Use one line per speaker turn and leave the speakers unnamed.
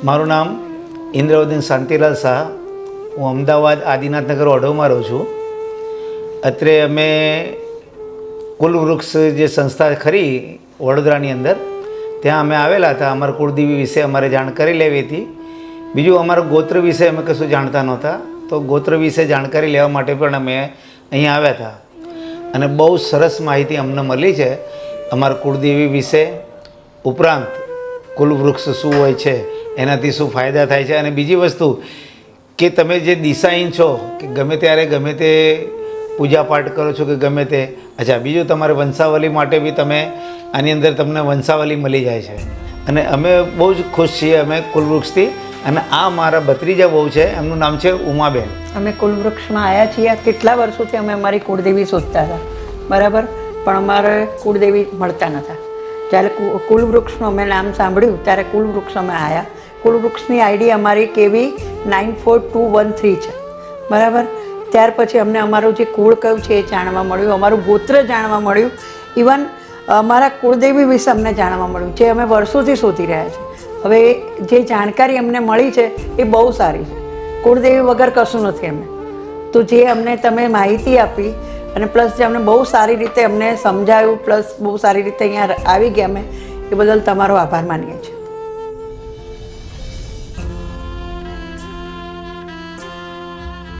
મારું નામ ઇન્દ્રવદન શાંતિલાલ શાહ. હું અમદાવાદ આદિનાથનગર ઓઢવમાં રહું છું. અત્રે અમે કુલવૃક્ષ જે સંસ્થા ખરી વડોદરાની અંદર, ત્યાં અમે આવેલા હતા. અમારા કુળદેવી વિશે અમારે જાણકારી લેવી હતી. બીજું અમારા ગોત્ર વિશે અમે કશું જાણતા નહોતા, તો ગોત્ર વિશે જાણકારી લેવા માટે પણ અમે અહીંયા આવ્યા હતા. અને બહુ સરસ માહિતી અમને મળી છે અમારા કુળદેવી વિશે. ઉપરાંત કુલવૃક્ષ શું હોય છે, એનાથી શું ફાયદા થાય છે. અને બીજી વસ્તુ કે તમે જે દિશાહીન છો કે ગમે ત્યારે ગમે તે પૂજા પાઠ કરો છો કે ગમે તે, અચ્છા બીજું તમારે વંશાવલી માટે બી તમે આની અંદર તમને વંશાવલી મળી જાય છે. અને અમે બહુ જ ખુશ છીએ અમે કુલવૃક્ષથી. અને આ મારા ભત્રીજા બહુ છે, એમનું નામ છે ઉમાબેન.
અમે કુલવૃક્ષમાં આવ્યા છીએ. કેટલા વર્ષોથી અમે અમારી કુળદેવી શોધતા હતા, બરાબર, પણ અમારે કુળદેવી મળતા નહોતા. જ્યારે કુલવૃક્ષનું અમે નામ સાંભળ્યું ત્યારે કુલવૃક્ષ અમે આવ્યા. કુલવૃક્ષની આઈડી અમારી કેવી 94213 છે, બરાબર. ત્યાર પછી અમને અમારું જે કુળ કયું છે એ જાણવા મળ્યું, અમારું ગોત્ર જાણવા મળ્યું, ઇવન અમારા કુળદેવી વિશે અમને જાણવા મળ્યું, જે અમે વર્ષોથી શોધી રહ્યા છીએ. હવે જે જાણકારી અમને મળી છે એ બહુ સારી છે. કુળદેવી વગર કશું નથી અમે. તો જે અમને તમે માહિતી આપી અને પ્લસ જે અમને બહુ સારી રીતે અમને સમજાયું, પ્લસ બહુ સારી રીતે અહીંયા આવી ગયા અમે, એ બદલ તમારો આભાર માનીએ છીએ.